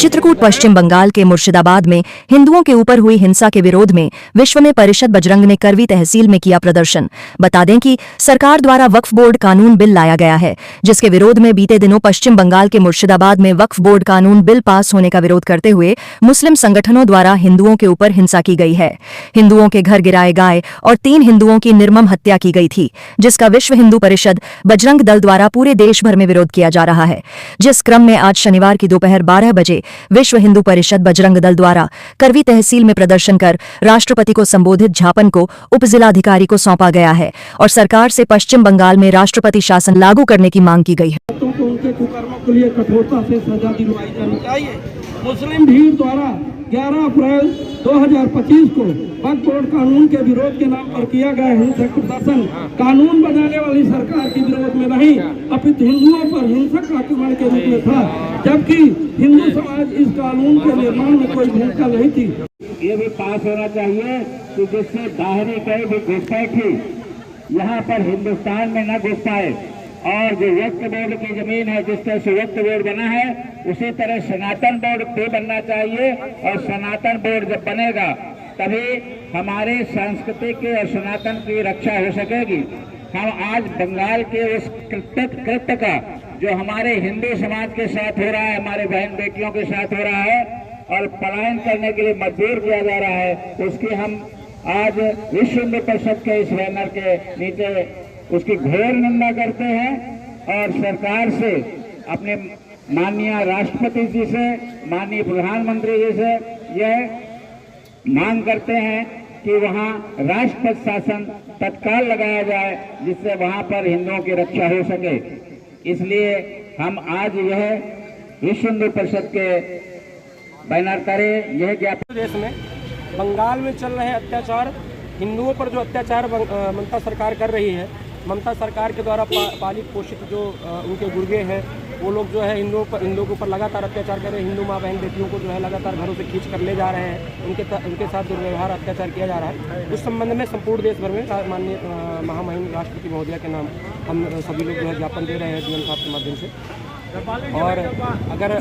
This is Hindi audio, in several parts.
चित्रकूट पश्चिम बंगाल के मुर्शिदाबाद में हिंदुओं के ऊपर हुई हिंसा के विरोध में विश्व में परिषद बजरंग ने करवी तहसील में किया प्रदर्शन। बता दें कि सरकार द्वारा वक्फ बोर्ड कानून बिल लाया गया है, जिसके विरोध में बीते दिनों पश्चिम बंगाल के मुर्शिदाबाद में वक्फ बोर्ड कानून बिल पास होने का विरोध करते हुए मुस्लिम संगठनों द्वारा हिंदुओं के ऊपर हिंसा की गई है। हिंदुओं के घर गिराए गए और 3 हिंदुओं की निर्मम हत्या की गई थी, जिसका विश्व हिंदू परिषद बजरंग दल द्वारा पूरे देश भर में विरोध किया जा रहा है। जिस क्रम में आज शनिवार की दोपहर 12 बजे विश्व हिंदू परिषद बजरंग दल द्वारा करवी तहसील में प्रदर्शन कर राष्ट्रपति को संबोधित ज्ञापन को उप जिलाधिकारी को सौंपा गया है और सरकार से पश्चिम बंगाल में राष्ट्रपति शासन लागू करने की मांग की गई है। उनके कुकर्मों के लिए कठोरता से सजा दिलवाई जानी चाहिए। मुस्लिम भीड़ द्वारा 11 अप्रैल 2025 को वक्फ बोर्ड कानून के विरोध के नाम पर किया गया हिंसक प्रदर्शन कानून बनाने वाली सरकार के विरोध में नहीं, अपितु हिंदुओं पर हिंसक आक्रमण के रूप में था, जबकि हिंदू समाज इस कानून के निर्माण में कोई भूमिका नहीं थी। ये भी पास होना चाहिए कि जिससे बाहरी कहीं भी घुसपैठी यहाँ पर हिंदुस्तान में न घुस पाए, और जो वक्फ बोर्ड की जमीन है, जिस तरह से वक्फ बोर्ड बना है उसी तरह सनातन बोर्ड भी बनना चाहिए। और सनातन बोर्ड जब बनेगा तभी हमारे सांस्कृतिक और सनातन की रक्षा हो सकेगी। हम आज बंगाल के उस कृत्य का जो हमारे हिंदू समाज के साथ हो रहा है, हमारे बहन बेटियों के साथ हो रहा है और पलायन करने के लिए मजबूर किया जा रहा है, उसकी हम आज विश्व हिंदू परिषद के इस बैनर के नीचे उसकी घोर निंदा करते हैं और सरकार से, अपने माननीय राष्ट्रपति जी से, माननीय प्रधानमंत्री जी से यह मांग करते हैं कि वहां राष्ट्रपति शासन तत्काल लगाया जाए, जिससे वहां पर हिंदुओं की रक्षा हो सके। इसलिए हम आज यह विश्व हिंदू परिषद के बैनर करें। यह ज्ञापन देश में बंगाल में चल रहे अत्याचार, हिंदुओं पर जो अत्याचार ममता सरकार कर रही है, ममता सरकार के द्वारा पालित पोषित जो उनके गुर्गे हैं वो लोग जो है हिंदुओं के ऊपर लगातार अत्याचार कर रहे हैं। हिंदू माँ बहन बेटियों को जो है लगातार घरों से खींच कर ले जा रहे हैं, उनके साथ दुर्व्यवहार अत्याचार किया जा रहा है। उस संबंध में संपूर्ण देश भर में माननीय महामहिम राष्ट्रपति महोदया के नाम हम सभी लोग जो है ज्ञापन दे रहे हैं डीएम साहब के माध्यम से। और अगर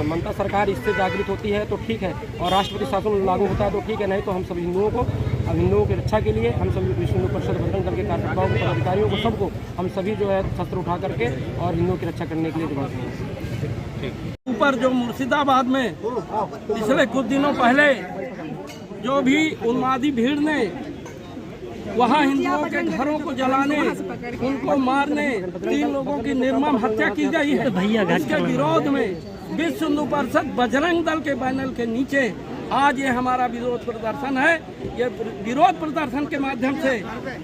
ममता सरकार इससे जागृत होती है तो ठीक है और राष्ट्रपति शासन लागू होता है तो ठीक है, नहीं तो हम सभी हिंदुओं की रक्षा के लिए हम सभी विश्व हिंदू परिषद बजरंग दल के कार्यकर्ताओं को, पदाधिकारियों को, सबको हम सभी जो है शस्त्र उठा करके और हिंदुओं की रक्षा करने के लिए जुटे हैं। ऊपर जो मुर्शिदाबाद में पिछले कुछ दिनों पहले जो भी उन्मादी भीड़ ने वहाँ हिंदुओं के घरों को जलाने, उनको मारने, 3 लोगों की निर्मम हत्या की गई है, इसके विरोध में विश्व हिंदू परिषद बजरंग दल के बैनर के नीचे आज ये हमारा विरोध प्रदर्शन है। ये विरोध प्रदर्शन के माध्यम से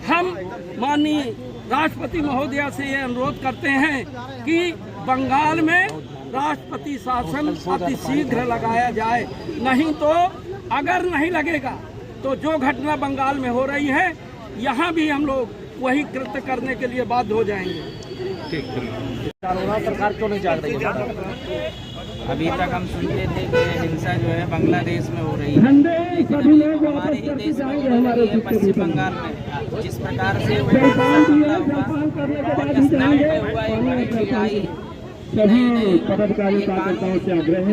हम माननीय राष्ट्रपति महोदया से ये अनुरोध करते हैं कि बंगाल में राष्ट्रपति शासन अतिशीघ्र लगाया जाए, नहीं तो अगर नहीं लगेगा तो जो घटना बंगाल में हो रही है यहाँ भी हम लोग वही कृत्य करने के लिए बाध्य हो जाएंगे। सरकार क्यों नहीं जाग रही है? अभी तक हम सुनते थे कि हिंसा जो है बांग्लादेश में हो रही है, लेकिन अभी हमारे ही देश में हो रही है। पश्चिम बंगाल में जिस प्रकार से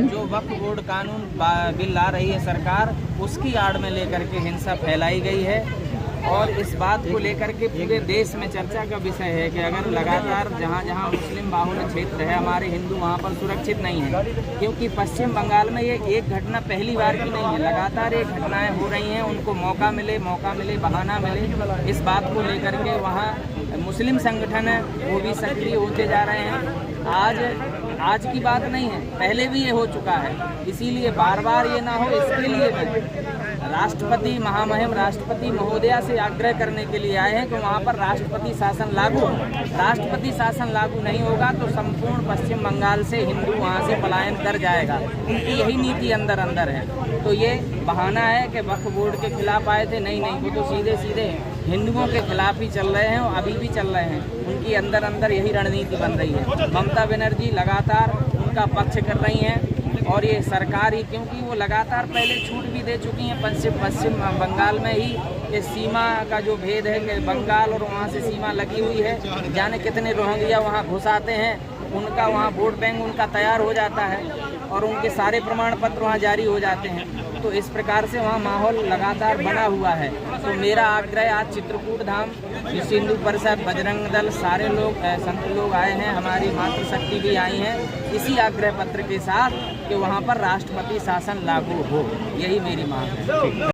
जो वक्फ बोर्ड कानून बिल ला रही है सरकार, उसकी आड़ में लेकर के हिंसा फैलाई गई है। और इस बात को लेकर के पूरे देश में चर्चा का विषय है कि अगर लगातार जहाँ जहाँ मुस्लिम बाहुल्य क्षेत्र है, हमारे हिंदू वहाँ पर सुरक्षित नहीं है, क्योंकि पश्चिम बंगाल में ये एक घटना पहली बार की नहीं है, लगातार ये घटनाएं हो रही हैं। उनको मौका मिले बहाना मिले, इस बात को लेकर के वहाँ मुस्लिम संगठन है वो भी सक्रिय होते जा रहे हैं। आज की बात नहीं है, पहले भी ये हो चुका है। इसीलिए बार बार ये ना हो, इसके लिए मैं राष्ट्रपति महामहिम राष्ट्रपति महोदया से आग्रह करने के लिए आए हैं कि वहाँ पर राष्ट्रपति शासन लागू नहीं होगा तो संपूर्ण पश्चिम बंगाल से हिंदू वहाँ से पलायन कर जाएगा। उनकी यही नीति अंदर है। तो ये बहाना है कि वक्फ बोर्ड के खिलाफ आए थे, नहीं, वो तो सीधे हिंदुओं के खिलाफ ही चल रहे हैं और अभी भी चल रहे हैं। उनकी अंदर यही रणनीति बन रही है। ममता बनर्जी लगातार उनका पक्ष कर रही हैं और ये सरकार ही, क्योंकि वो लगातार पहले छूट भी दे चुकी हैं। पश्चिम बंगाल में ही ये सीमा का जो भेद है कि बंगाल और वहाँ से सीमा लगी हुई है, जाने कितने रोहिंग्या वहाँ घुस आते हैं, उनका वहाँ वोट बैंक उनका तैयार हो जाता है। और उनके सारे प्रमाण पत्र वहाँ जारी हो जाते हैं। तो इस प्रकार से वहाँ माहौल लगातार बना हुआ है। तो मेरा आग्रह आज चित्रकूट धाम विश्व हिंदू परिषद, बजरंग दल, सारे लोग संत लोग आए हैं, हमारी मातृशक्ति भी आई हैं, इसी आग्रह पत्र के साथ कि वहाँ पर राष्ट्रपति शासन लागू हो, यही मेरी मांग है।